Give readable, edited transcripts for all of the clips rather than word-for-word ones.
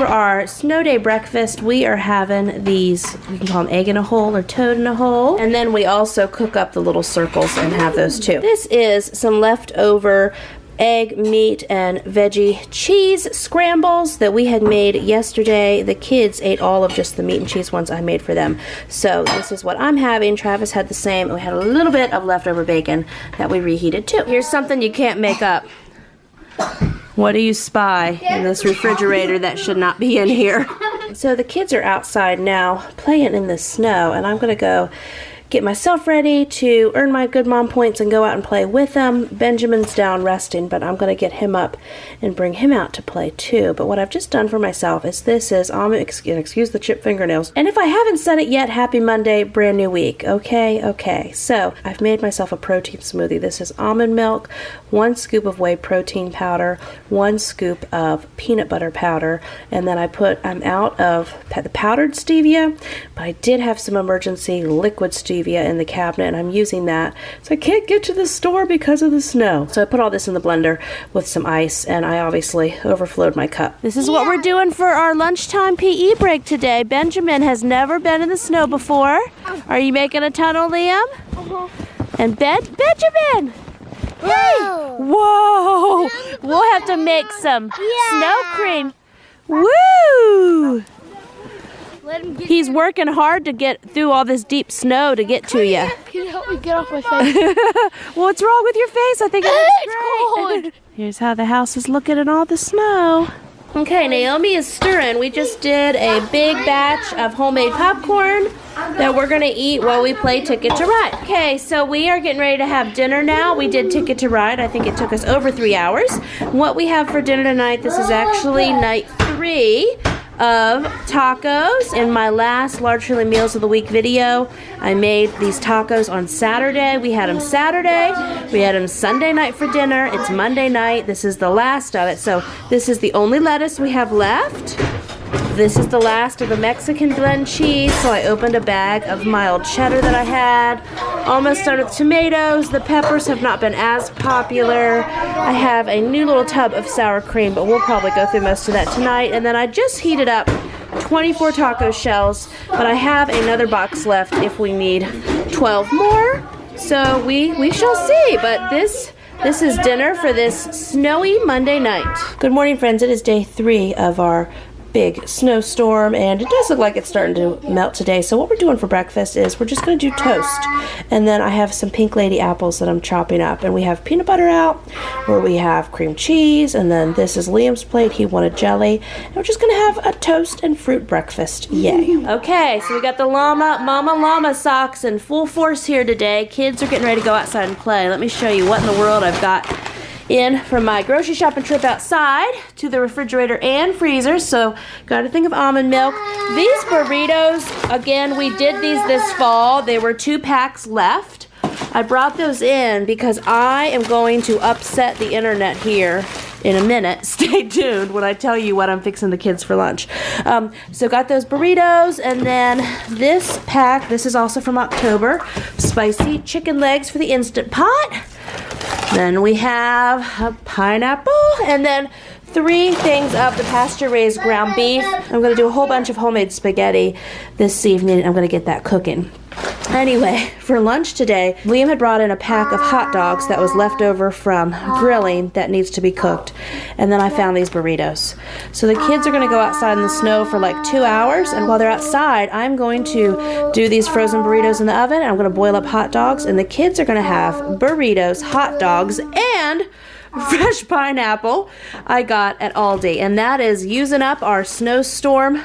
for our snow day breakfast, we are having these, we can call them egg in a hole or toad in a hole. And then we also cook up the little circles and have those too. This is some leftover egg, meat, and veggie cheese scrambles that we had made yesterday. The kids ate all of just the meat and cheese ones I made for them. So this is what I'm having. Travis had the same, and we had a little bit of leftover bacon that we reheated too. Here's something you can't make up. What do you spy in this refrigerator that should not be in here? So the kids are outside now playing in the snow, and I'm gonna go get myself ready to earn my good mom points and go out and play with them. Benjamin's down resting, but I'm going to get him up and bring him out to play too. But what I've just done for myself is excuse the chipped fingernails. And if I haven't said it yet, happy Monday, brand new week. Okay. So I've made myself a protein smoothie. This is almond milk, 1 scoop of whey protein powder, 1 scoop of peanut butter powder, and then I'm out of the powdered stevia, but I did have some emergency liquid stevia in the cabinet, and I'm using that. So I can't get to the store because of the snow. So I put all this in the blender with some ice, and I obviously overflowed my cup. This is what we're doing for our lunchtime PE break today. Benjamin has never been in the snow before. Are you making a tunnel, Liam? And Benjamin! Hey! Whoa! We'll have to make some snow cream. Woo! He's working hard to get through all this deep snow to get to you. Can you help me get off my face? What's wrong with your face? I think it's cold. Here's how the house is looking in all the snow. Okay, Naomi is stirring. We just did a big batch of homemade popcorn that we're going to eat while we play Ticket to Ride. Okay, so we are getting ready to have dinner now. We did Ticket to Ride. I think it took us over 3 hours. What we have for dinner tonight, this is actually night 3 of tacos. In my last Large Family Meals of the Week video, I made these tacos on Saturday. We had them Saturday, we had them Sunday night for dinner. It's Monday night. This is the last of it. So this is the only lettuce we have left. This is the last of the Mexican blend cheese. So I opened a bag of mild cheddar that I had. Almost done with tomatoes. The peppers have not been as popular. I have a new little tub of sour cream, but we'll probably go through most of that tonight. And then I just heated up 24 taco shells, but I have another box left if we need 12 more. So we shall see, but this is dinner for this snowy Monday night. Good morning, friends. It is day 3 of our big snowstorm, and it does look like it's starting to melt today. So what we're doing for breakfast is we're just going to do toast, and then I have some Pink Lady apples that I'm chopping up, and we have peanut butter out where we have cream cheese, and then this is Liam's plate. He wanted jelly, and we're just going to have a toast and fruit breakfast. Yay. Okay, so we got the mama llama socks in full force here today. Kids are getting ready to go outside and play. Let me show you what in the world I've got in from my grocery shopping trip outside to the refrigerator and freezer. So got a thing of almond milk. These burritos, again, we did these this fall. There were 2 packs left. I brought those in because I am going to upset the internet here in a minute. Stay tuned when I tell you what I'm fixing the kids for lunch. So got those burritos, and then this pack, this is also from October, spicy chicken legs for the Instant Pot. Then we have a pineapple, and then 3 things of the pasture-raised ground beef. I'm going to do a whole bunch of homemade spaghetti this evening. I'm going to get that cooking. Anyway, for lunch today, Liam had brought in a pack of hot dogs that was left over from grilling that needs to be cooked. And then I found these burritos. So the kids are going to go outside in the snow for like 2 hours, and while they're outside, I'm going to do these frozen burritos in the oven, and I'm going to boil up hot dogs, and the kids are going to have burritos, hot dogs, and fresh pineapple I got at Aldi. And that is using up our snowstorm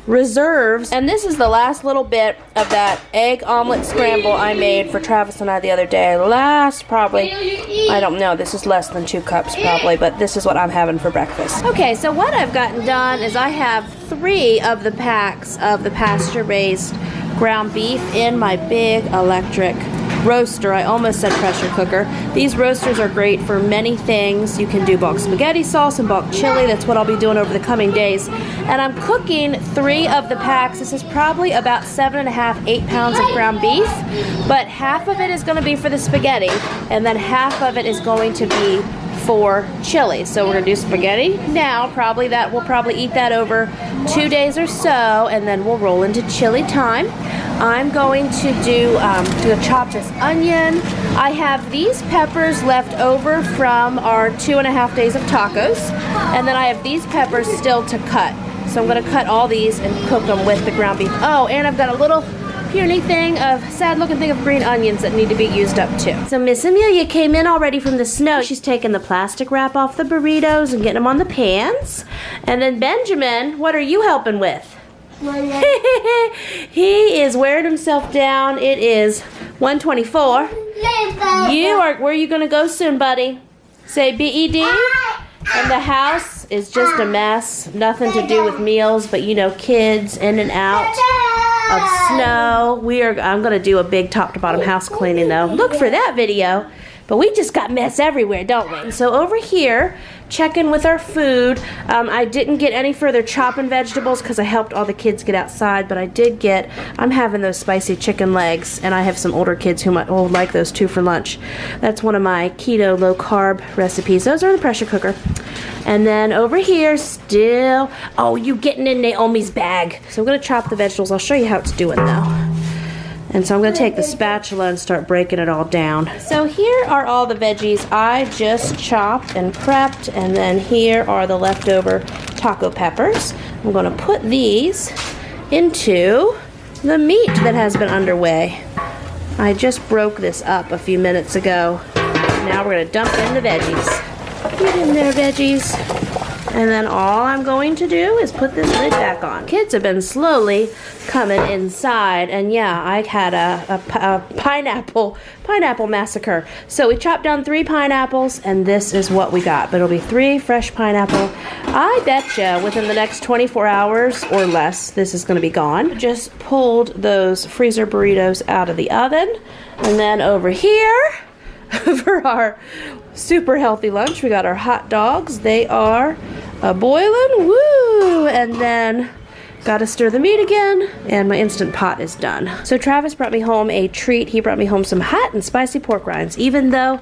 reserves. And this is the last little bit of that egg omelet scramble I made for Travis and I the other day. Last probably, I don't know, this is less than 2 cups probably, but this is what I'm having for breakfast. Okay, so what I've gotten done is I have 3 of the packs of the pasture-raised ground beef in my big electric roaster. I almost said pressure cooker. These roasters are great for many things. You can do bulk spaghetti sauce and bulk chili. That's what I'll be doing over the coming days. And I'm cooking 3 of the packs. This is probably about 7.5, 8 pounds of ground beef, but half of it is going to be for the spaghetti, and then half of it is going to be for chili. So we're gonna do spaghetti now. We'll probably eat that over 2 days or so, and then we'll roll into chili time. I'm going to chop this onion. I have these peppers left over from our 2.5 days of tacos, and then I have these peppers still to cut. So I'm gonna cut all these and cook them with the ground beef. Oh, and I've got a little puny sad looking thing of green onions that need to be used up too. So Miss Amelia came in already from the snow. She's taking the plastic wrap off the burritos and getting them on the pans. And then Benjamin, what are you helping with? He is wearing himself down. It is 1:24. Where are you gonna go soon, buddy? Say BED. And the house is just a mess. Nothing to do with meals, but you know, kids in and out of snow. I'm gonna do a big top to bottom house cleaning though. Look for that video. But we just got mess everywhere, don't we? So over here, checking with our food. I didn't get any further chopping vegetables because I helped all the kids get outside, but I'm having those spicy chicken legs, and I have some older kids who might like those too for lunch. That's one of my keto low carb recipes. Those are in the pressure cooker. And then over here still, you getting in Naomi's bag. So I'm gonna chop the vegetables. I'll show you how it's doing though. And so I'm going to take the spatula and start breaking it all down. So here are all the veggies I just chopped and prepped, and then here are the leftover taco peppers. I'm going to put these into the meat that has been underway. I just broke this up a few minutes ago. Now we're going to dump in the veggies. Get in there, veggies. And then all I'm going to do is put this lid back on. Kids have been slowly coming inside, and yeah, I had a pineapple massacre. So we chopped down 3 pineapples, and this is what we got. But it'll be 3 fresh pineapple. I betcha within the next 24 hours or less, this is going to be gone. Just pulled those freezer burritos out of the oven, and then over here for our super healthy lunch, we got our hot dogs. They are boiling, woo! And then gotta stir the meat again, and my Instant Pot is done. So Travis brought me home a treat. He brought me home some hot and spicy pork rinds. Even though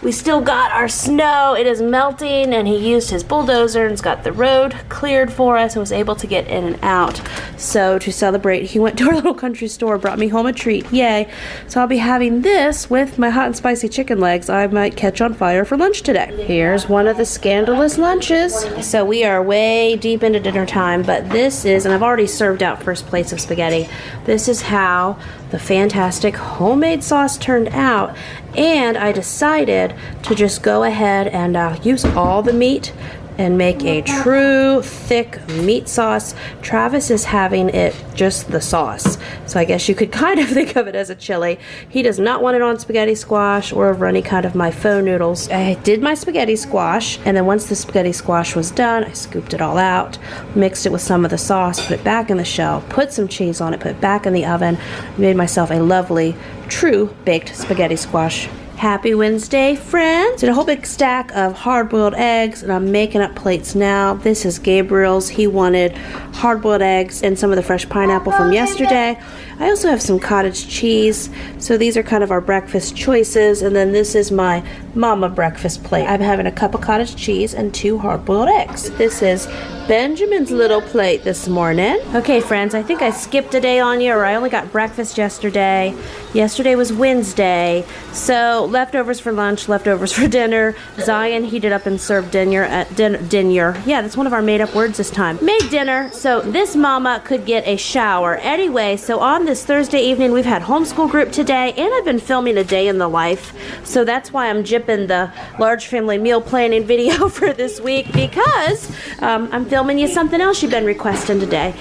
we still got our snow, it is melting, and he used his bulldozer and's got the road cleared for us and was able to get in and out. So to celebrate, he went to our little country store, brought me home a treat. Yay. So I'll be having this with my hot and spicy chicken legs I might catch on fire for lunch today. Here's one of the scandalous lunches. So we are way deep into dinner time, but this is, and I've already served out first plates of spaghetti. This is how the fantastic homemade sauce turned out, and I decided to just go ahead and use all the meat and make a true thick meat sauce. Travis is having it just the sauce, so I guess you could kind of think of it as a chili. He does not want it on spaghetti squash or over any kind of my faux noodles. I did my spaghetti squash, and then once the spaghetti squash was done, I scooped it all out, mixed it with some of the sauce, put it back in the shell, put some cheese on it, put it back in the oven, made myself a lovely true baked spaghetti squash. Happy Wednesday, friends. And a whole big stack of hard-boiled eggs, and I'm making up plates now. This is Gabriel's. He wanted hard-boiled eggs and some of the fresh pineapple from yesterday. I also have some cottage cheese. So these are kind of our breakfast choices, and then this is my mama breakfast plate. I'm having a cup of cottage cheese and 2 hard-boiled eggs. This is Benjamin's little plate this morning. Okay, friends, I think I skipped a day on you, or I only got breakfast yesterday. Yesterday was Wednesday, so leftovers for lunch, leftovers for dinner. Zion heated up and served dinner at dinner. Yeah, that's one of our made-up words this time. Made dinner so this mama could get a shower. Anyway, so on this Thursday evening, we've had homeschool group today, and I've been filming a day in the life, so that's why I'm jipping the large family meal planning video for this week, because I'm filming you something else you've been requesting today.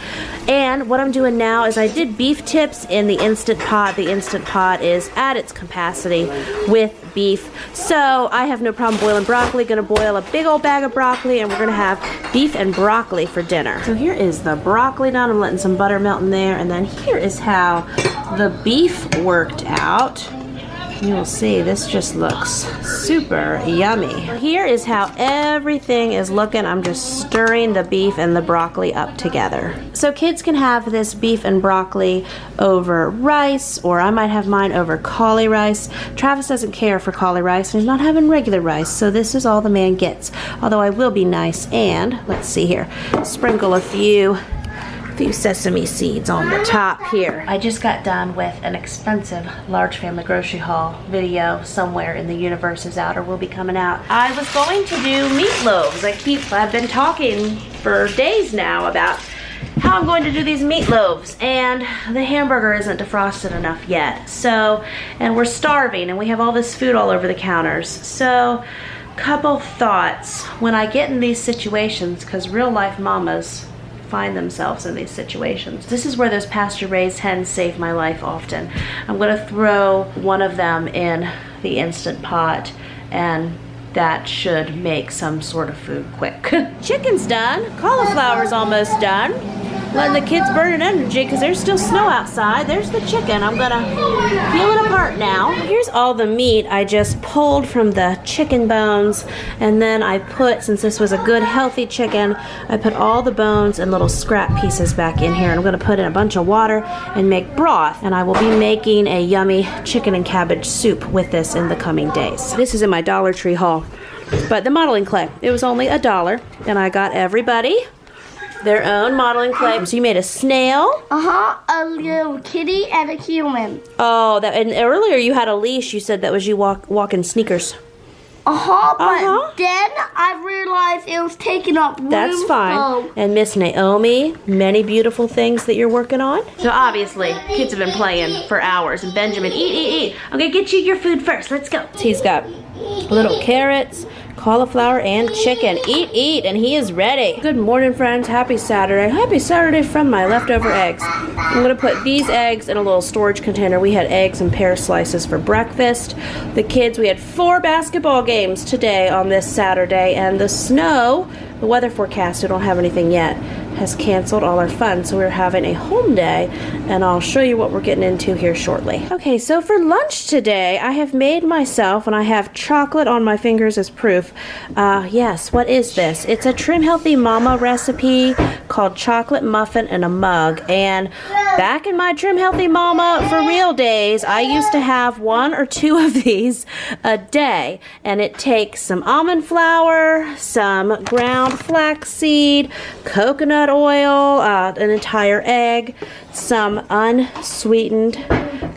And what I'm doing now is I did beef tips in the Instant Pot. The Instant Pot is at its capacity with beef, so I have no problem boiling broccoli. Gonna boil a big old bag of broccoli, and we're gonna have beef and broccoli for dinner. So here is the broccoli done. I'm letting some butter melt in there, and then here is how the beef worked out. You'll see, this just looks super yummy. Here is how everything is looking. I'm just stirring the beef and the broccoli up together. So kids can have this beef and broccoli over rice, or I might have mine over cauli rice. Travis doesn't care for cauli rice, and he's not having regular rice, so this is all the man gets. Although I will be nice and, let's see here, sprinkle a few sesame seeds on the top here. I just got done with an expensive large family grocery haul video. Somewhere in the universe is out or will be coming out. I was going to do meatloaves. I've been talking for days now about how I'm going to do these meatloaves, and the hamburger isn't defrosted enough yet. So, and we're starving and we have all this food all over the counters. So, couple thoughts when I get in these situations, because real life mamas find themselves in these situations. This is where those pasture-raised hens save my life often. I'm gonna throw one of them in the Instant Pot, and that should make some sort of food quick. Chicken's done. Cauliflower's almost done. Letting the kids burn an energy because there's still snow outside. There's the chicken. I'm gonna peel it apart now. Here's all the meat I just pulled from the chicken bones, and then I put, since this was a good healthy chicken, I put all the bones and little scrap pieces back in here. And I'm gonna put in a bunch of water and make broth, and I will be making a yummy chicken and cabbage soup with this in the coming days. This is in my Dollar Tree haul, but the modeling clay, it was only $1, and I got everybody their own modeling clay. So you made a snail. A little kitty and a human. Oh, and earlier you had a leash. You said that was you walking sneakers. But then I realized it was taking up room. That's fine. And Miss Naomi, many beautiful things that you're working on. So obviously, kids have been playing for hours. And Benjamin, eat. I'm gonna get you your food first. Let's go. So he's got little carrots, cauliflower, and chicken. Eat, and he is ready. Good morning, friends. Happy Saturday. Happy Saturday from my leftover eggs. I'm gonna put these eggs in a little storage container. We had eggs and pear slices for breakfast. The kids, we had 4 basketball games today on this Saturday, and the snow, the weather forecast, we don't have anything yet, has canceled all our fun, so we're having a home day, and I'll show you what we're getting into here shortly. Okay, so for lunch today, I have made myself, and I have chocolate on my fingers as proof. Yes, what is this? It's a Trim Healthy Mama recipe called Chocolate Muffin in a Mug, and back in my Trim Healthy Mama for real days, I used to have 1 or 2 of these a day, and it takes some almond flour, some ground flaxseed, coconut oil, an entire egg, some unsweetened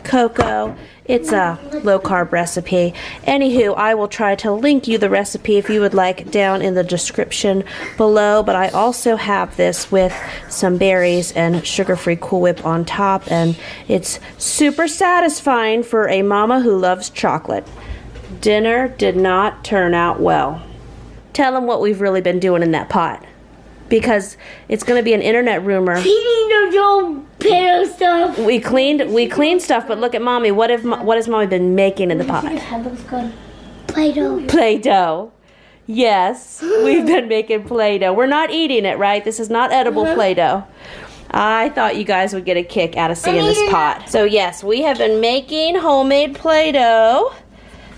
cocoa. It's a low-carb recipe. Anywho, I will try to link you the recipe if you would like down in the description below, but I also have this with some berries and sugar-free Cool Whip on top, and it's super satisfying for a mama who loves chocolate. Dinner did not turn out well. Tell them what we've really been doing in that pot, because it's going to be an internet rumor. Stuff. We cleaned stuff, but look at Mommy. What has Mommy been making in the pot? That looks good. Play-Doh. Play-Doh. Yes, we've been making Play-Doh. We're not eating it, right? This is not edible Play-Doh. I thought you guys would get a kick out of seeing this pot. So yes, we have been making homemade Play-Doh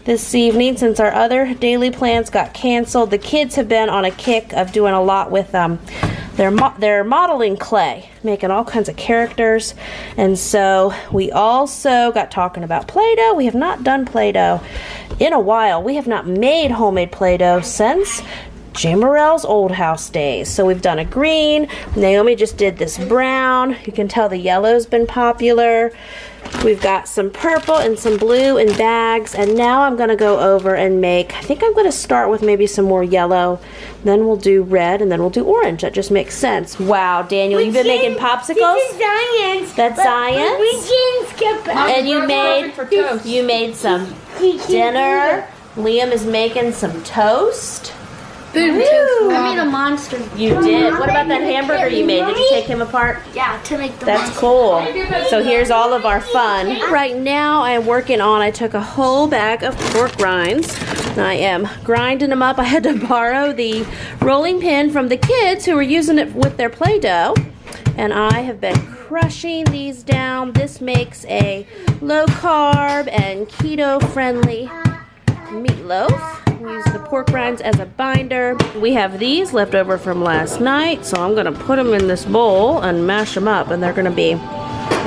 this evening since our other daily plans got canceled. The kids have been on a kick of doing a lot with their modeling clay, making all kinds of characters. And so we also got talking about Play-Doh. We have not done Play-Doh in a while. We have not made homemade Play-Doh since Jamerrill's old house days. So we've done a green. Naomi just did this brown. You can tell the yellow's been popular. We've got some purple and some blue in bags, and now I'm going to go over and make, I think I'm going to start with maybe some more yellow, then we'll do red, and then we'll do orange. That just makes sense. Wow, Daniel, you've been making popsicles? This is science. That's science? We can skip it. And you made some dinner. Liam is making some toast. Boom toast. I made a monster. You did. What about that hamburger you made? Did you take him apart? Yeah, to make the That's cool. So here's all of our fun. Right now I am working on, I took a whole bag of pork rinds. I am grinding them up. I had to borrow the rolling pin from the kids who were using it with their Play-Doh. And I have been crushing these down. This makes a low-carb and keto-friendly meatloaf. Use the pork rinds as a binder. We have these left over from last night, so I'm going to put them in this bowl and mash them up, and they're going to be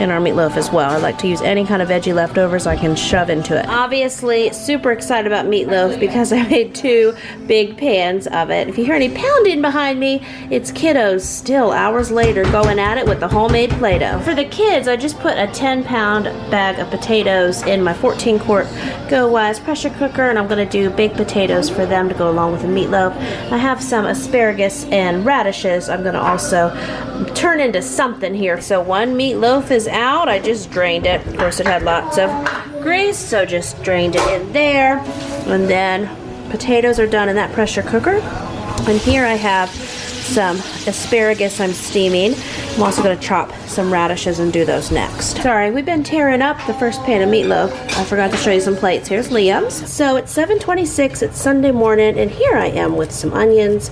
in our meatloaf as well. I like to use any kind of veggie leftovers I can shove into it. Obviously, super excited about meatloaf because I made 2 big pans of it. If you hear any pounding behind me, it's kiddos still hours later going at it with the homemade Play-Doh. For the kids, I just put a 10-pound bag of potatoes in my 14-quart Go Wise pressure cooker, and I'm going to do baked potatoes for them to go along with the meatloaf. I have some asparagus and radishes I'm going to also turn into something here. So one meatloaf is out. I just drained it. Of course, it had lots of grease, so just drained it in there. And then potatoes are done in that pressure cooker. And here I have some asparagus I'm steaming. I'm also going to chop some radishes and do those next. Sorry, we've been tearing up the first pan of meatloaf. I forgot to show you some plates. Here's Liam's. So it's 7:26. It's Sunday morning, and here I am with some onions.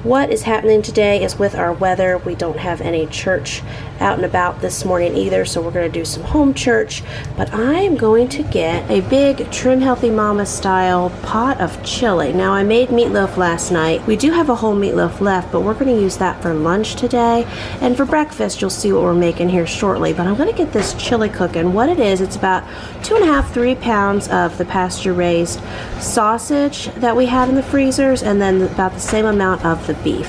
What is happening today is with our weather, we don't have any church out and about this morning either, so we're going to do some home church. But I am going to get a big Trim Healthy Mama style pot of chili. Now, I made meatloaf last night. We do have a whole meatloaf left, but we're going to use that for lunch today. And for breakfast, you'll see what we're making here shortly. But I'm going to get this chili cooking. What it is, it's about 2.5–3 pounds of the pasture-raised sausage that we have in the freezers, and then about the same amount of the beef.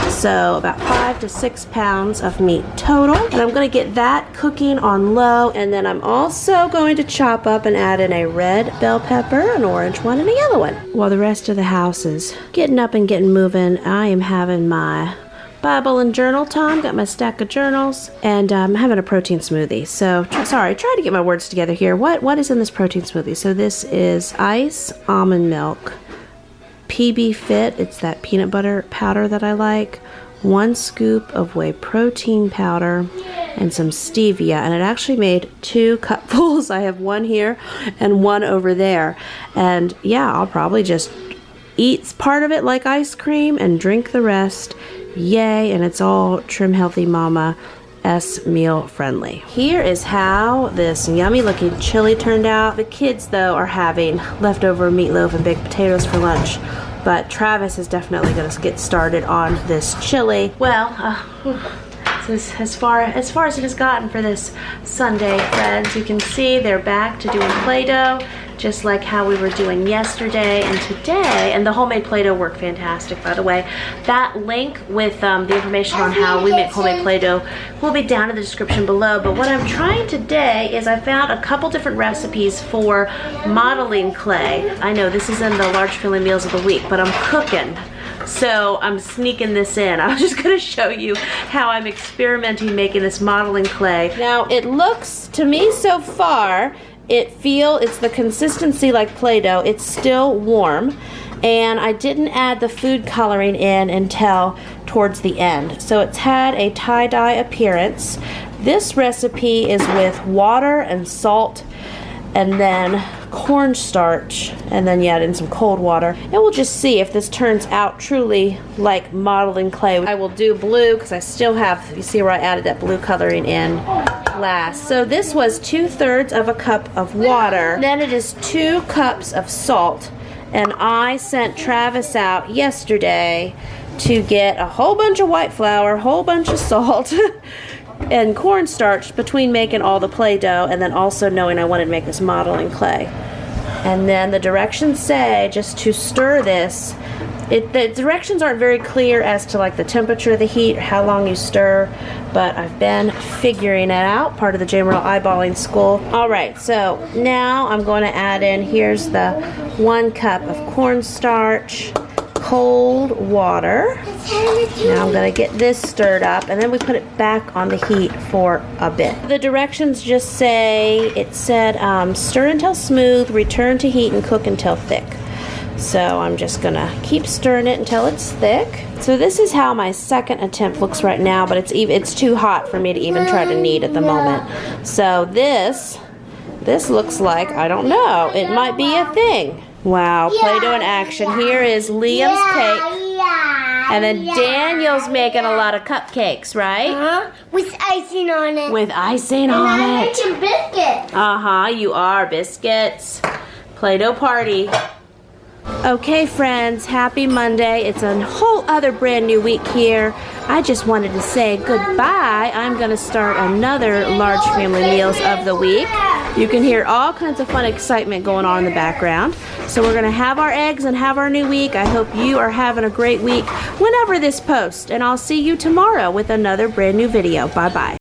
So about 5 to 6 pounds of meat total. And I'm going to get that cooking on low. And then I'm also going to chop up and add in a red bell pepper, an orange one, and a yellow one. While the rest of the house is getting up and getting moving, I am having my Bible and journal time. Got my stack of journals, and I'm having a protein smoothie. So, try to get my words together here. What is in this protein smoothie? So this is ice, almond milk, PB Fit, it's that peanut butter powder that I like, 1 scoop of whey protein powder, and some stevia. And it actually made 2 cupfuls. I have one here and one over there. And yeah, I'll probably just eat part of it like ice cream and drink the rest. Yay, and it's all Trim Healthy Mama S meal friendly. Here is how this yummy looking chili turned out. The kids though are having leftover meatloaf and baked potatoes for lunch, but Travis is definitely going to get started on this chili. Well, this is as far as it has gotten for this Sunday, friends. You can see they're back to doing Play-Doh, just like how we were doing yesterday and today. And the homemade Play-Doh worked fantastic, by the way. That link with the information on how we make homemade Play-Doh will be down in the description below. But what I'm trying today is I found a couple different recipes for modeling clay. I know this is in the large filling meals of the week, but I'm cooking, so I'm sneaking this in. I was just going to show you how I'm experimenting making this modeling clay. Now, it looks to me so far, it's the consistency like Play-Doh. It's still warm, and I didn't add the food coloring in until towards the end. So it's had a tie-dye appearance. This recipe is with water and salt, and then cornstarch, and then add in some cold water. And we'll just see if this turns out truly like modeling clay. I will do blue because I still have, you see where I added that blue coloring in last. So this was 2/3 of a cup of water. Then it is 2 cups of salt. And I sent Travis out yesterday to get a whole bunch of white flour, a whole bunch of salt, and cornstarch between making all the Play-Doh and then also knowing I wanted to make this modeling clay. And then the directions say just to stir this. The directions aren't very clear as to like the temperature of the heat or how long you stir, but I've been figuring it out, part of the Jamerrill eyeballing school. Alright, so now I'm going to add in, here's the 1 cup of cornstarch, cold water. Now I'm going to get this stirred up, and then we put it back on the heat for a bit. The directions just say, it said stir until smooth, return to heat, and cook until thick. So I'm just going to keep stirring it until it's thick. So this is how my second attempt looks right now, but it's too hot for me to even try to knead at the moment. So this looks like, I don't know, it might be a thing. Wow, Play-Doh in action. Here is Liam's cake. And then Daniel's making a lot of cupcakes, right? With icing on it. With icing And on I'm it. making biscuits. You are. Biscuits. Play-Doh party. Okay, friends, happy Monday. It's a whole other brand new week here. I just wanted to say goodbye. I'm going to start another Large Family Meals of the week. You can hear all kinds of fun excitement going on in the background. So we're going to have our eggs and have our new week. I hope you are having a great week whenever this posts. And I'll see you tomorrow with another brand new video. Bye-bye.